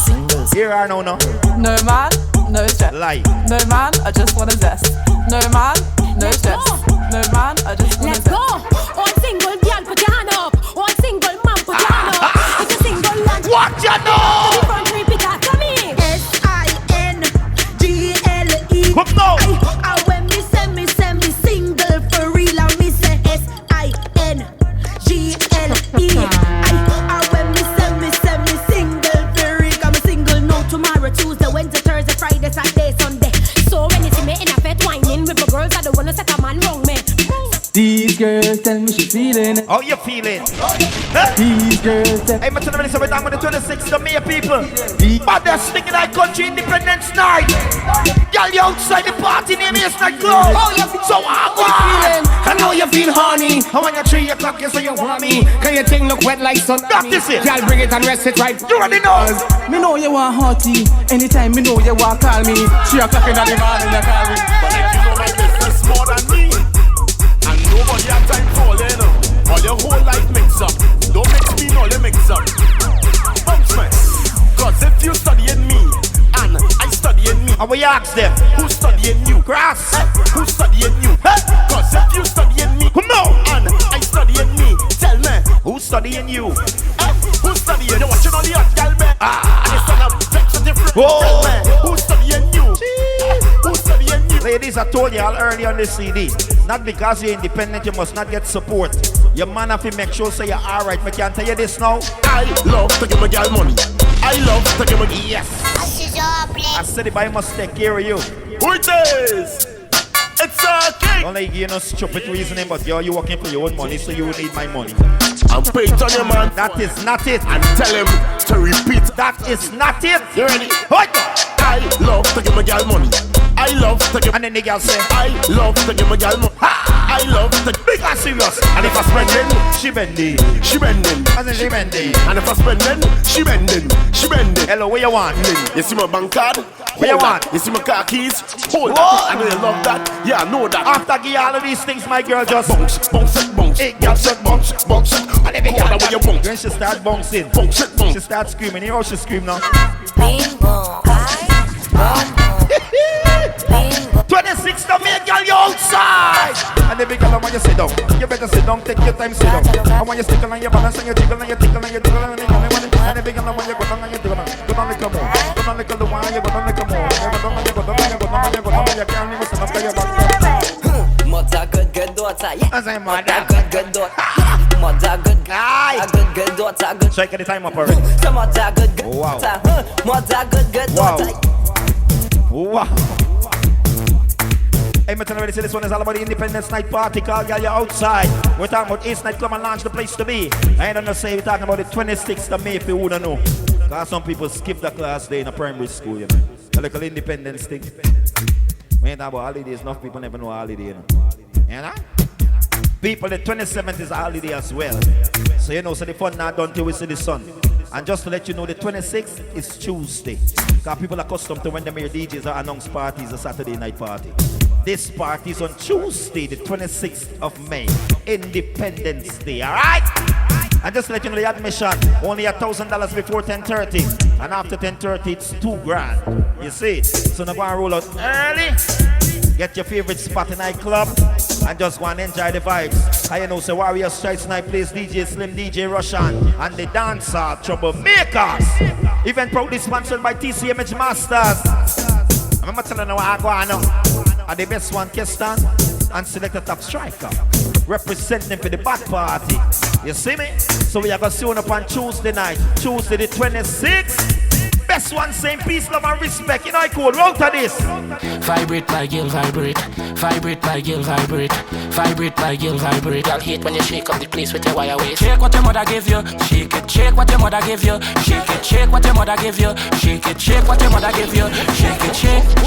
Single. Here are now. No man, no stress. Lie. No man, I just wanna zest. No man, no stress. No man, I just wanna zest. Let's go. One single girl, put your hand up. One single man, put your hand up. It's a single lunch. What you know? The front repeat after me. SINGLE. Come now. I when me say single for real, and me say SINGLE. I when me say me single for real, I'm single no tomorrow, Tuesday, Wednesday, Thursday, Friday, Saturday, Sunday. So when you see me in a fete whining with my girls, I don't wanna set a man wrong me. These girls tell me she feeling it. How you feeling? These girls tell Hey, I'm telling you, so we're down with the 26th of May, people. But they're sticking like country Independence Night. Girl, you outside the party, name is not close. So awkward. I know you feel horny. How when you're 3 o'clock, you say you want me. Can your thing look wet like sun? That is it. Girl, bring it and rest it right. You already know. me know you want hottie. Anytime me know you want call me. 3 o'clock in the morning you call me. But if you know my business more than me, and nobody have time for you know, all your whole life mix up. Don't mix me, no, you mix up. Bounceman, cause if you studying me, and I studying me, and we ask them, who's studying you? Grass. Who's studying you? Cause if you studying me, come on, and I studying me, tell me, who's studying you? Who's studying you? Watching all the hot gal, man. And you stand up, vex a different. Tell me, who's studying you? Who's studying you? Ladies, I told you all early on this CD, not because you're independent, you must not get support. Your man have to make sure say you're alright. I can't tell you this now. I love to give my girl money. I love to give my yes. I said it, I must take care of you. Who it is? It's a king. Don't like you know stupid reasoning, but you're working for your own money, so you need my money. I'm paid on your man. That is not it. And tell him to repeat. That is not it. You ready? What? I love to give my girl money. I love to give. And then the girl say, I love to give my girl money. I love to big and serious. And if I spending, she bending. She bending. And then she bending. And if I spending, she bending. She bending. Hello, what you want? You see my bank card? What you want? You see my car keys? Hold that. I know you love that. Yeah, I know that. After give all of these things, my girl just bounce, bounce it, bounce. Hey, girl, just bounce, bounce. And every girl that way you bounce. When she start bouncing, bounce it, bounce. She start screaming. You know how she scream now? Bing bong, 26th of May, girl, you outside. And the big girl, when you sit down, you better sit down, take your time, sit down. And when you stick on your balance and you tickle and you tickle and you tickle and you tickle. And the big girl, when you go down and you go down, go down like a more. Go down like a one, you go down like a more. You go down and you go down and you go down and you go down and you can't even stand up to your back. Mother good daughter, yeah. I say mother good daughter. Mother good guy. Good daughter, good. Check the time up already. Some mother good daughter. Mother good Wow. daughter. Wow. Hey, me tell you, this one is all about the Independence Night Party. Call Gyal, you're outside. We're talking about East Night. Come and launch the place to be. I don't know, say we're talking about the 26th of May, if you wouldn't know. Because some people skip the class day in a primary school, you know. A little independence thing. We ain't talking about holidays. Enough people never know holiday, you know. You know? People, the 27th is a holiday as well. So, you know, so the fun not done till we see the sun. And just to let you know, the 26th is Tuesday. Because people are accustomed to when the mayor DJs are announce parties, a Saturday night party. This party is on Tuesday, the 26th of May, Independence Day, alright? And just to let you know, the admission, only $1,000 before 10:30. And after 10:30, it's $2,000. You see? So now go and roll out early. Get your favorite spot in nightclub and just go and enjoy the vibes. I know, so Warrior Strikes Night plays DJ Slim, DJ Russian, and the Dancehall Troublemakers. Event proudly sponsored by TCMH Masters. I'm telling you what I go on now. And the best one, Kestan, and Selector Top Striker. Representing for the back party. You see me? So we are going to see one up on Tuesday night. Tuesday the 26th. Best one saying peace, love and respect. You know I call round to this. Vibrate my Gyal, vibrate. Vibrate my Gyal, vibrate. Vibrate my Gyal, vibrate. I'll hate when you shake up the place with your wire waist. Shake what your mother give you. Shake it, shake what your mother give you. Shake it, shake what your mother give you. Shake it, shake what your mother give you. Shake it, shake.